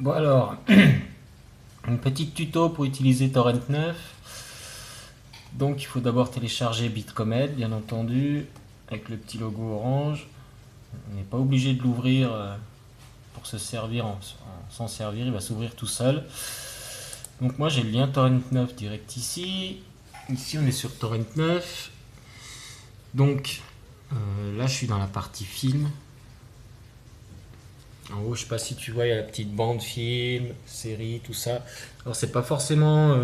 Bon alors, une petite tuto pour utiliser Torrent 9. Donc il faut d'abord télécharger Bitcomet, bien entendu, avec le petit logo orange. On n'est pas obligé de l'ouvrir pour se servir s'en servir, il va s'ouvrir tout seul. Donc moi j'ai le lien Torrent 9 direct ici. Ici on est sur Torrent 9. Donc là je suis dans la partie film. En haut, je sais pas si tu vois, il y a la petite bande film, série, tout ça. Alors c'est pas forcément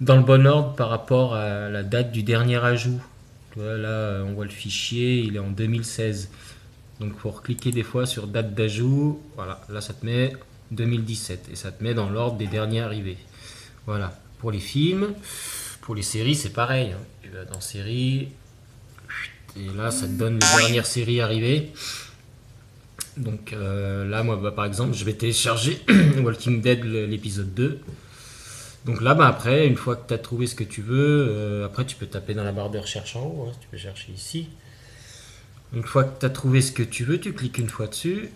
dans le bon ordre par rapport à la date du dernier ajout. Tu vois, là, on voit le fichier, il est en 2016. Donc il faut cliquer des fois sur date d'ajout. Voilà, là ça te met 2017 et ça te met dans l'ordre des derniers arrivés. Voilà, pour les films, pour les séries, c'est pareil, hein. Tu vas dans séries et là ça te donne les dernières séries arrivées. Donc là, moi, par exemple, je vais télécharger Walking Dead l'épisode 2. Donc là, après, une fois que tu as trouvé ce que tu veux, après tu peux taper dans la barre de recherche en haut, hein, tu peux chercher ici. Une fois que tu as trouvé ce que tu veux, tu cliques une fois dessus.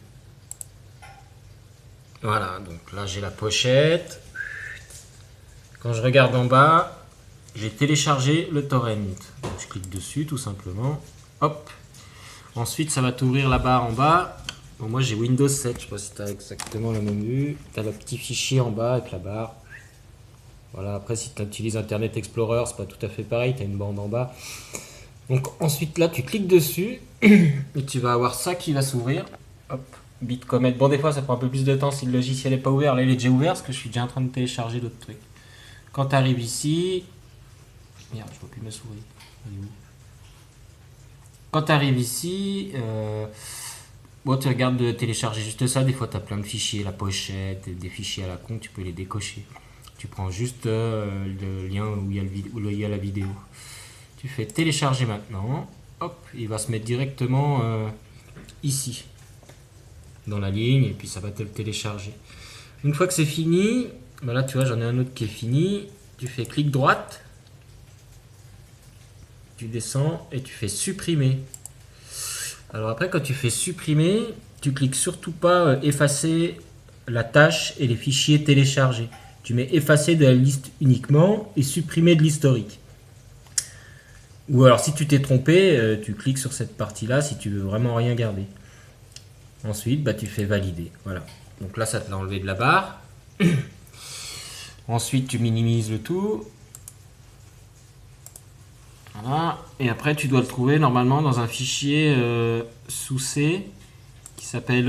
Voilà, donc là j'ai la pochette. Quand je regarde en bas, j'ai téléchargé le torrent. Donc je clique dessus tout simplement. Hop. Ensuite, ça va t'ouvrir la barre en bas. Bon, moi j'ai Windows 7, je sais pas si tu as exactement la même vue. Tu as le petit fichier en bas avec la barre. Voilà, après si tu utilises Internet Explorer, c'est pas tout à fait pareil, tu as une bande en bas. Donc ensuite là tu cliques dessus et tu vas avoir ça qui va s'ouvrir. Hop, Bitcomet. Bon, des fois ça prend un peu plus de temps si le logiciel n'est pas ouvert. Là il est déjà ouvert parce que je suis déjà en train de télécharger d'autres trucs. Quand tu arrives ici. Merde, je vois plus ma souris. Quand tu arrives ici, bon, tu regardes de télécharger juste ça. Des fois tu as plein de fichiers, la pochette, des fichiers à la con, tu peux les décocher. Tu prends juste le lien où il y a la vidéo. Tu fais télécharger maintenant. Hop, il va se mettre directement ici, dans la ligne, et puis ça va te le télécharger. Une fois que c'est fini, ben là tu vois, j'en ai un autre qui est fini. Tu fais clic droite, tu descends et tu fais supprimer. Alors après, quand tu fais supprimer, tu cliques surtout pas effacer la tâche et les fichiers téléchargés. Tu mets effacer de la liste uniquement et supprimer de l'historique. Ou alors si tu t'es trompé, tu cliques sur cette partie-là si tu veux vraiment rien garder. Ensuite, bah, tu fais valider. Voilà. Donc là, ça te l'a enlevé de la barre. Ensuite, tu minimises le tout. Voilà. Et après, tu dois le trouver normalement dans un fichier sous C qui s'appelle...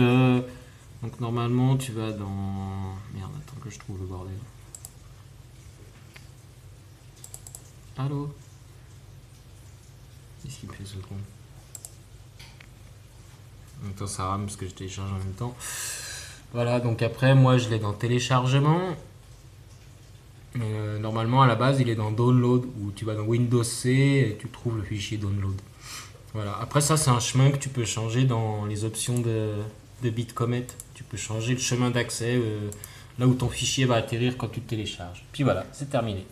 donc normalement, tu vas dans... Merde, attends que je trouve le bordel. Allô? Qu'est-ce qu'il me fait ce con? En même temps, ça rame parce que je télécharge en même temps. Voilà, donc après, moi, je l'ai dans téléchargement. Normalement, à la base, il est dans download, où tu vas dans Windows C et tu trouves le fichier download. Voilà. Après, ça, c'est un chemin que tu peux changer dans les options de Bitcomet. Tu peux changer le chemin d'accès là où ton fichier va atterrir quand tu le télécharges. Puis voilà, c'est terminé.